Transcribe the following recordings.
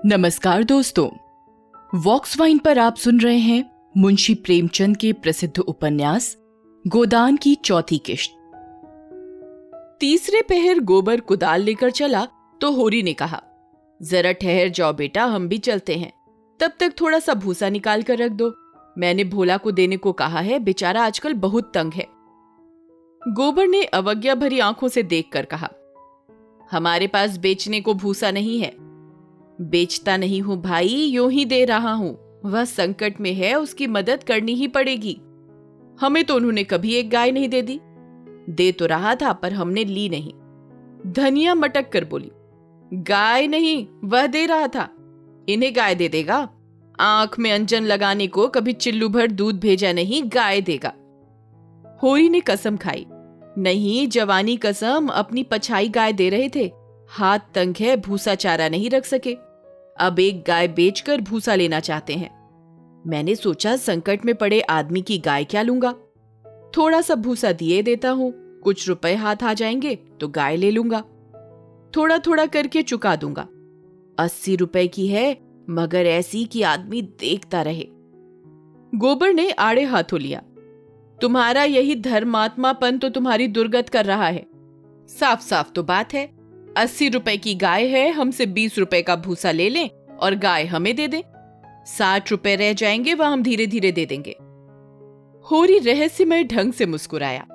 नमस्कार दोस्तों, वॉक्स वाइन पर आप सुन रहे हैं मुंशी प्रेमचंद के प्रसिद्ध उपन्यास गोदान की चौथी किश्त। तीसरे पहर गोबर कुदाल लेकर चला तो होरी ने कहा, जरा ठहर जाओ बेटा, हम भी चलते हैं। तब तक थोड़ा सा भूसा निकाल कर रख दो, मैंने भोला को देने को कहा है, बेचारा आजकल बहुत तंग है। गोबर ने अवज्ञा भरी आंखों से देखकर कहा, हमारे पास बेचने को भूसा नहीं है। बेचता नहीं हूं भाई, यूं ही दे रहा हूं। वह संकट में है, उसकी मदद करनी ही पड़ेगी। हमें तो उन्होंने कभी एक गाय नहीं दे दी। दे तो रहा था पर हमने ली नहीं। धनिया मटक कर बोली, गाय नहीं, वह दे रहा था। इन्हें गाय दे देगा? आंख में अंजन लगाने को कभी चिल्लू भर दूध भेजा नहीं, गाय देगा। होरी ने कसम खाई, नहीं जवानी कसम, अपनी पछाई गाय दे रहे थे। हाथ तंग है, भूसा चारा नहीं रख सके। अब एक गाय बेचकर भूसा लेना चाहते हैं। मैंने सोचा संकट में पड़े आदमी की गाय क्या लूंगा, थोड़ा सा भूसा दिए देता हूं, कुछ रुपए हाथ आ जाएंगे तो गाय ले लूंगा। थोड़ा थोड़ा करके चुका दूंगा। 80 रुपए की है, मगर ऐसी कि आदमी देखता रहे। गोबर ने आड़े हाथों लिया, तुम्हारा यही धर्मात्मापन तो तुम्हारी दुर्गत कर रहा है। साफ साफ तो बात है, 80 रुपए की गाय है, हमसे 20 रुपए का भूसा ले लें और गाय हमें दे दें। 60 रुपए रह जाएंगे, वह हम धीरे धीरे दे देंगे। होरी रहस्यमय ढंग से मुस्कुराया,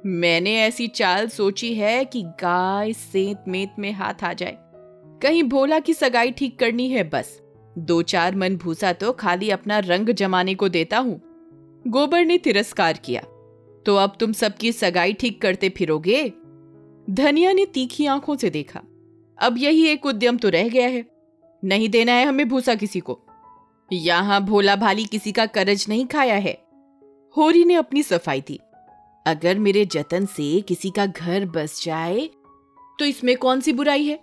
मैंने ऐसी चाल सोची है कि गाय सेंत मेंत में हाथ आ जाए। कहीं भोला की सगाई ठीक करनी है, बस 2-4 मन भूसा तो खाली अपना रंग जमाने को देता हूं। गोबर ने तिरस्कार किया, तो अब तुम सबकी सगाई ठीक करते फिरोगे? धनिया ने तीखी आंखों से देखा, अब यही एक उद्यम तो रह गया है। नहीं देना है हमें भूसा किसी को। यहां भोला भाली किसी का करज नहीं खाया है। होरी ने अपनी सफाई दी, अगर मेरे जतन से किसी का घर बस जाए तो इसमें कौन सी बुराई है।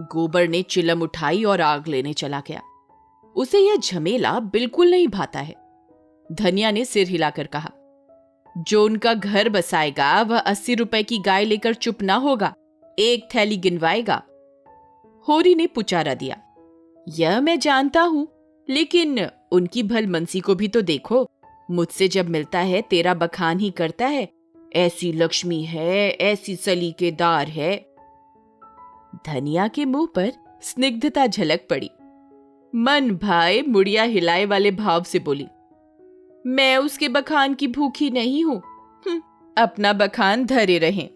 गोबर ने चिलम उठाई और आग लेने चला गया। उसे यह झमेला बिल्कुल नहीं भाता है। धनिया ने सिर हिलाकर कहा, जो उनका घर बसाएगा वह 80 रुपए की गाय लेकर चुप ना होगा, एक थैली गिनवाएगा। होरी ने पुचारा दिया, यह मैं जानता हूं, लेकिन उनकी भलमनसी को भी तो देखो। मुझसे जब मिलता है तेरा बखान ही करता है, ऐसी लक्ष्मी है, ऐसी सलीकेदार है। धनिया के मुंह पर स्निग्धता झलक पड़ी। मन भाई मुड़िया हिलाए वाले भाव से बोली, मैं उसके बखान की भूखी नहीं हूं, अपना बखान धरे रहें।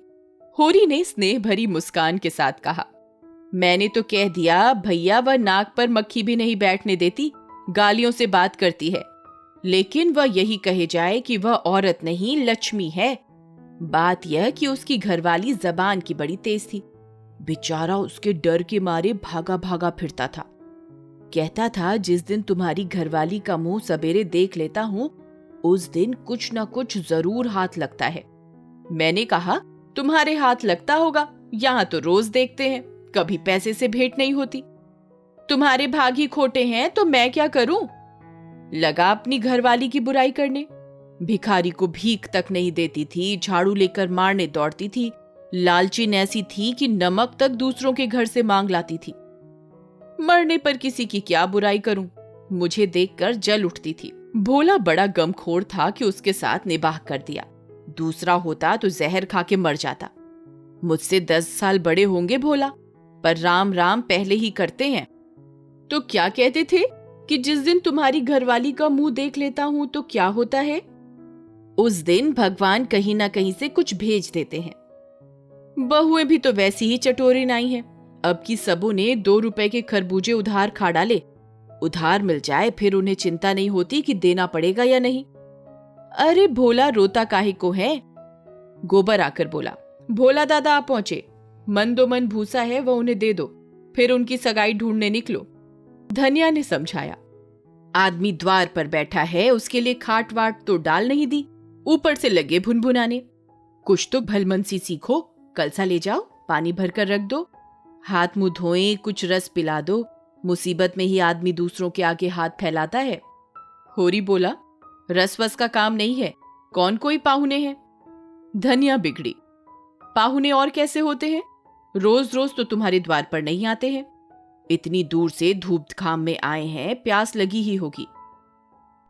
होरी ने स्नेह भरी मुस्कान के साथ कहा, मैंने तो कह दिया भैया, वह नाक पर मक्खी भी नहीं बैठने देती, गालियों से बात करती है। लेकिन वह यही कहे जाए कि वह औरत नहीं लक्ष्मी है। बात यह कि उसकी घरवाली जबान की बड़ी तेज थी। बेचारा उसके डर के मारे भागा भागा फिरता था। कहता था, जिस दिन तुम्हारी घरवाली का मुंह सवेरे देख लेता हूं, उस दिन कुछ न कुछ जरूर हाथ लगता है। मैंने कहा, तुम्हारे हाथ लगता होगा, यहां तो रोज देखते हैं, कभी पैसे से भेंट नहीं होती। तुम्हारे भाग ही खोटे हैं तो मैं क्या करूं? लगा अपनी घरवाली की बुराई करने। भिखारी को भीख तक नहीं देती थी, झाड़ू लेकर मारने दौड़ती थी, लालची ऐसी थी कि नमक तक दूसरों के घर से मांग लाती थी। मरने पर किसी की क्या बुराई करूं, मुझे देखकर जल उठती थी। भोला बड़ा गमखोर था कि उसके साथ निबाह कर दिया। दूसरा होता तो जहर खा के मर जाता। मुझसे 10 साल बड़े होंगे भोला, पर राम राम पहले ही करते हैं। तो क्या कहते थे कि जिस दिन तुम्हारी घरवाली का मुंह देख लेता हूं तो क्या होता है? उस दिन भगवान कहीं ना कहीं से कुछ भेज देते हैं। बहुएं भी तो वैसी ही चटोरी नाई हैं। अब की सबों ने 2 रुपए के खरबूजे उधार खा डाले। उधार मिल जाए फिर उन्हें चिंता नहीं होती कि देना पड़ेगा या नहीं। अरे भोला रोता काहे को है? गोबर आकर बोला, भोला दादा आप पहुंचे, मन दो मन भूसा है, वह उन्हें दे दो, फिर उनकी सगाई ढूंढने निकलो। धनिया ने समझाया, आदमी द्वार पर बैठा है, उसके लिए खाट वाट तो डाल नहीं दी, ऊपर से लगे भुनभुनाने। कुछ तो भलमनसी सीखो, कलसा ले जाओ, पानी भरकर रख दो, हाथ मुंह धोएं, कुछ रस पिला दो। मुसीबत में ही आदमी दूसरों के आगे हाथ फैलाता है। होरी बोला, रस वस का काम नहीं है, कौन कोई पाहुने हैं। धनिया बिगड़ी, पाहुने और कैसे होते हैं? रोज रोज तो तुम्हारे द्वार पर नहीं आते हैं। इतनी दूर से धूप घाम में आए हैं, प्यास लगी ही होगी।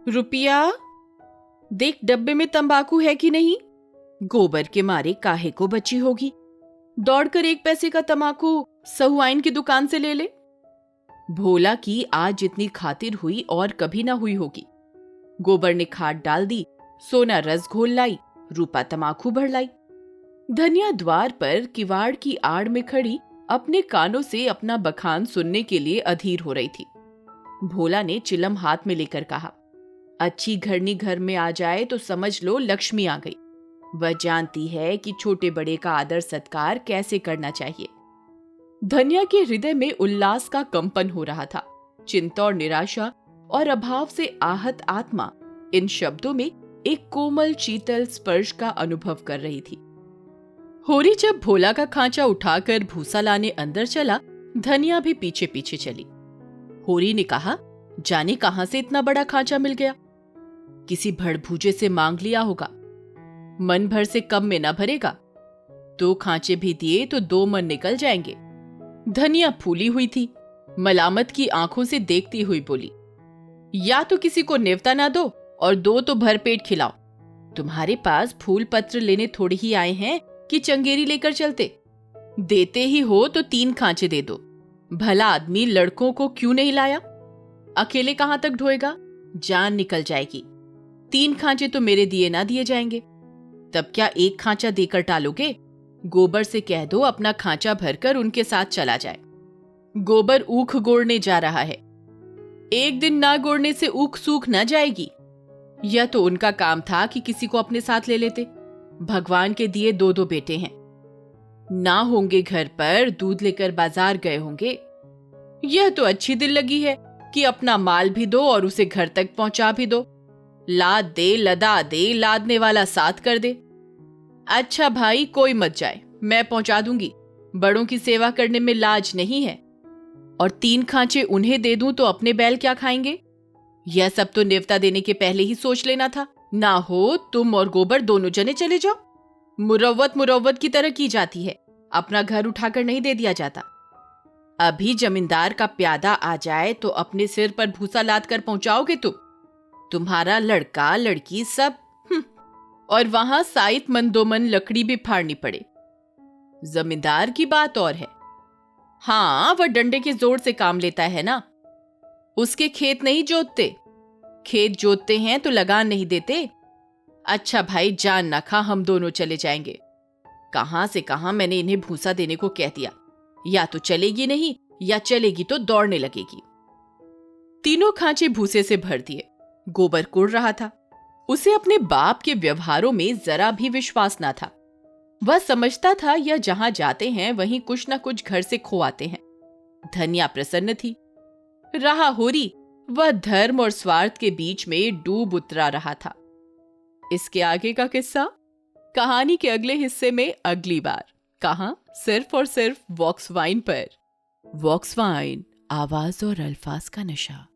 रुपया देख, डब्बे में तंबाकू है कि नहीं? गोबर के मारे काहे को बची होगी। दौड़कर 1 पैसे का तंबाकू सहुआइन की दुकान से ले ले। भोला की आज जितनी खातिर हुई और कभी ना हुई होगी। गोबर ने खाद डाल दी, सोना रस घोल लाई, रूपा तंबाकू भर लाई। धनिया द्वार पर किवाड़ की आड़ में खड़ी अपने कानों से अपना बखान सुनने के लिए अधीर हो रही थी। भोला ने चिलम हाथ में लेकर कहा, अच्छी घरनी घर में आ जाए तो समझ लो लक्ष्मी आ गई। वह जानती है कि छोटे बड़े का आदर सत्कार कैसे करना चाहिए। धनिया के हृदय में उल्लास का कंपन हो रहा था। चिंता और निराशा और अभाव से आहत आत्मा इन शब्दों में एक कोमल शीतल स्पर्श का अनुभव कर रही थी। होरी जब भोला का खांचा उठाकर भूसा लाने अंदर चला, धनिया भी पीछे पीछे चली। होरी ने कहा, जाने कहां से इतना बड़ा खांचा मिल गया। किसी भड़भूजे से मांग लिया होगा। मन भर से कम में ना भरेगा। 2 खांचे भी दिए तो 2 मन निकल जाएंगे। धनिया फूली हुई थी, मलामत की आंखों से देखती हुई बोली, या तो किसी को नेवता ना दो और 2 तो भरपेट खिलाओ। तुम्हारे पास फूल पत्र लेने थोड़ी ही आए हैं कि चंगेरी लेकर चलते। देते ही हो तो 3 खांचे दे दो। भला आदमी लड़कों को क्यों नहीं लाया? अकेले कहां तक ढोएगा? जान निकल जाएगी। 3 खांचे तो मेरे दिए ना दिए जाएंगे। तब क्या 1 खांचा देकर टालोगे? गोबर से कह दो अपना खांचा भरकर उनके साथ चला जाए। गोबर ऊख गोड़ने जा रहा है। 1 दिन ना गोड़ने से ऊख सूख न जाएगी। यह तो उनका काम था कि किसी को अपने साथ ले लेते। भगवान के दिए 2 बेटे हैं। ना होंगे घर पर, दूध लेकर बाजार गए होंगे। यह तो अच्छी दिल लगी है कि अपना माल भी दो और उसे घर तक पहुंचा भी दो। लाद दे, लदा दे, लादने वाला साथ कर दे। अच्छा भाई, कोई मत जाए, मैं पहुंचा दूंगी। बड़ों की सेवा करने में लाज नहीं है। और 3 खांचे उन्हें दे दूं तो अपने बैल क्या खाएंगे? यह सब तो नेवता देने के पहले ही सोच लेना था। ना हो तुम और गोबर दोनों जने चले जाओ। मुरव्वत की तरह की जाती है, अपना घर उठाकर नहीं दे दिया जाता। अभी जमींदार का प्यादा आ जाए तो अपने सिर पर भूसा लाद कर पहुंचाओगे तुम? तुम्हारा लड़का लड़की सब, और वहां साइत मंदोमन लकड़ी भी फाड़नी पड़े। जमींदार की बात और है। हाँ, वह डंडे के जोर से काम लेता है ना। उसके खेत नहीं जोतते। खेत जोतते हैं तो लगान नहीं देते। अच्छा भाई, जान ना खा, हम दोनों चले जाएंगे। कहां से कहां मैंने इन्हें भूसा देने को कह दिया। या तो चलेगी नहीं, या चलेगी तो दौड़ने लगेगी। तीनों खांचे भूसे से भर दिए। गोबर कुड़ रहा था। उसे अपने बाप के व्यवहारों में जरा भी विश्वास ना था। वह समझता था यह जहां जाते हैं वहीं कुछ न कुछ घर से खोआते हैं। धनिया प्रसन्न थी। रहा होरी, वह धर्म और स्वार्थ के बीच में डूब उतरा रहा था। इसके आगे का किस्सा कहानी के अगले हिस्से में अगली बार। कहां? सिर्फ और सिर्फ वॉक्स वाइन पर। वॉक्स वाइन, आवाज और अल्फाज का नशा।